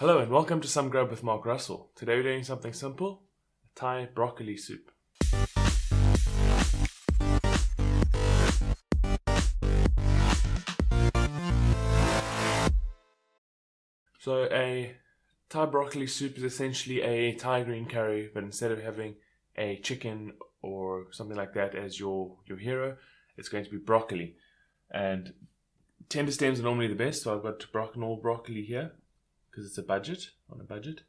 Hello and welcome to Some Grub with Mark Russell. Today we're doing something simple, a Thai broccoli soup. So a Thai broccoli soup is essentially a Thai green curry, but instead of having a chicken or something like that as your hero, it's going to be broccoli. And tender stems are normally the best, so I've got broccoli here, because it's on a budget.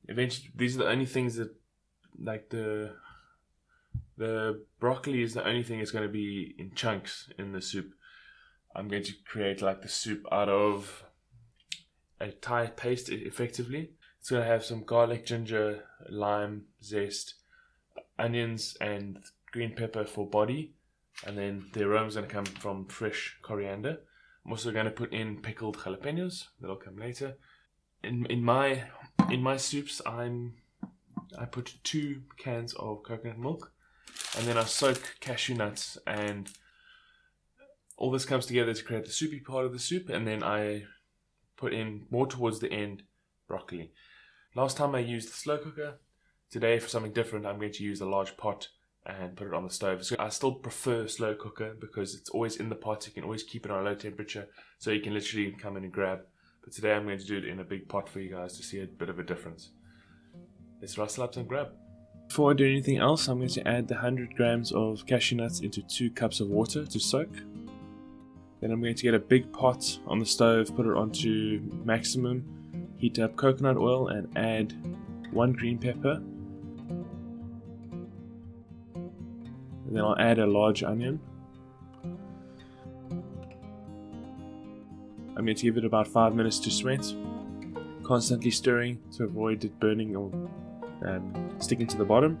Eventually, these are the only things that, like the broccoli is the only thing that's going to be in chunks in the soup. I'm going to create like the soup out of a Thai paste effectively. It's going to have some garlic, ginger, lime, zest, onions and green pepper for body. And then the aroma is going to come from fresh coriander. I'm also going to put in pickled jalapenos. That'll come later. In my soups, I put 2 cans of coconut milk, and then I soak cashew nuts, and all this comes together to create the soupy part of the soup. And then I put in more towards the end broccoli. Last time I used the slow cooker. Today, for something different, I'm going to use a large pot and put it on the stove. So I still prefer slow cooker because it's always in the pot. You can always keep it on a low temperature, so you can literally come in and grab. But today I'm going to do it in a big pot for you guys to see a bit of a difference. Let's rustle up some Grub. Before I do anything else, I'm going to add the 100 grams of cashew nuts into 2 cups of water to soak. Then I'm going to get a big pot on the stove, put it onto maximum, heat up coconut oil and add 1 green pepper. And then I'll add a large onion. I'm going to give it about 5 minutes to sweat, constantly stirring to avoid it burning or sticking to the bottom.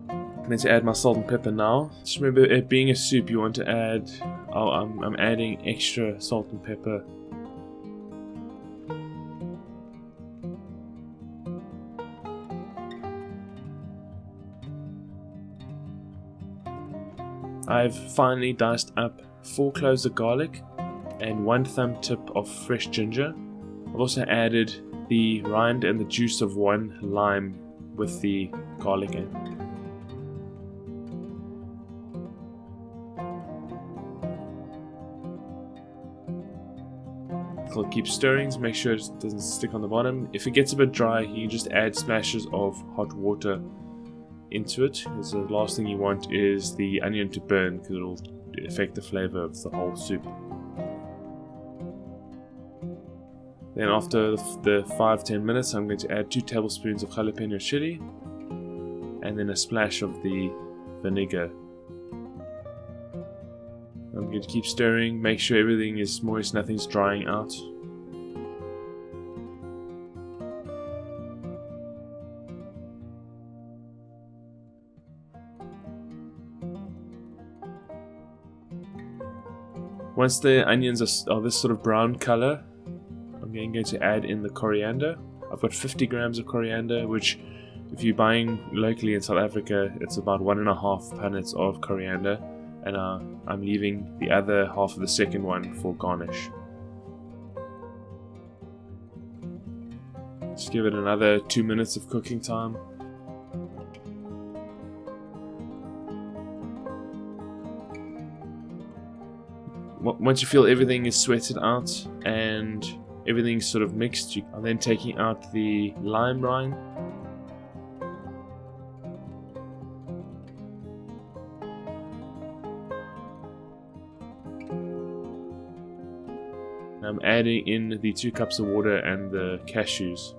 I'm going to add my salt and pepper now. Just remember, it being a soup, you want to add, I'm adding extra salt and pepper. I've finally diced up 4 cloves of garlic and 1 thumb tip of fresh ginger. I've also added the rind and the juice of 1 lime with the garlic in. I'll keep stirring to make sure it doesn't stick on the bottom. If it gets a bit dry, you can just add splashes of hot water into it, because the last thing you want is the onion to burn, because it'll affect the flavor of the whole soup. Then after the 5-10 minutes, I'm going to add 2 tablespoons of jalapeno chili and then a splash of the vinegar. I'm going to keep stirring, make sure everything is moist, nothing's drying out. Once the onions are this sort of brown color, I'm going to add in the coriander. I've got 50 grams of coriander, which if you're buying locally in South Africa, it's about 1.5 punnets of coriander, and I'm leaving the other half of the second one for garnish. Just give it another 2 minutes of cooking time. Once you feel everything is sweated out and everything's sort of mixed, I'm then taking out the lime rind. I'm adding in the 2 cups of water and the cashews.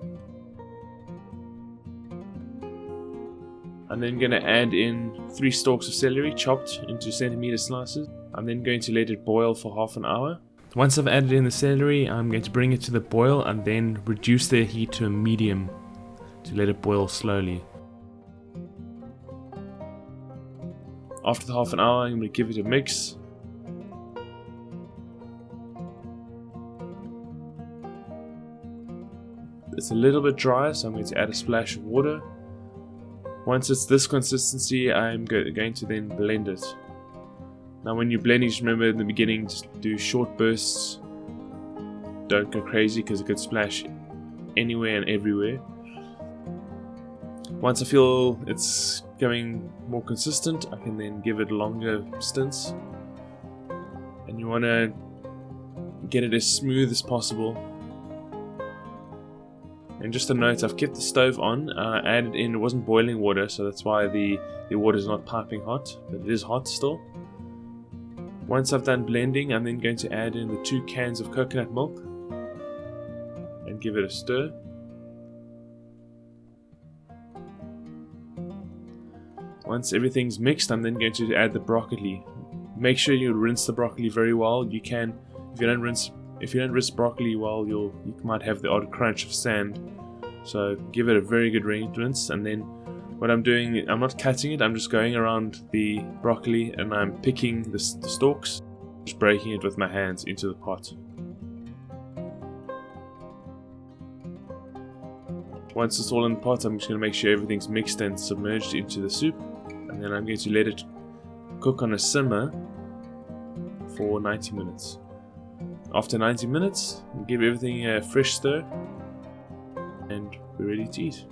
I'm then going to add in 3 stalks of celery chopped into centimeter slices. I'm then going to let it boil for half an hour. Once I've added in the celery, I'm going to bring it to the boil and then reduce the heat to a medium to let it boil slowly. After the half an hour, I'm going to give it a mix. It's a little bit dry, so I'm going to add a splash of water. Once it's this consistency, I'm going to then blend it. Now when you're blending, just remember in the beginning, just do short bursts. Don't go crazy because it could splash anywhere and everywhere. Once I feel it's going more consistent, I can then give it longer stints. And you want to get it as smooth as possible. And just a note, I've kept the stove on. I added in, it wasn't boiling water, so that's why the water is not piping hot, but it is hot still. Once I've done blending, I'm then going to add in the 2 cans of coconut milk and give it a stir. Once everything's mixed, I'm then going to add the broccoli. Make sure you rinse the broccoli very well. You can, if you don't rinse broccoli well, you might have the odd crunch of sand. So give it a very good rinse, and then what I'm doing, I'm not cutting it, I'm just going around the broccoli and I'm picking the stalks, just breaking it with my hands into the pot. Once it's all in the pot, I'm just going to make sure everything's mixed and submerged into the soup, and then I'm going to let it cook on a simmer for 90 minutes. After 90 minutes, give everything a fresh stir, and we're ready to eat.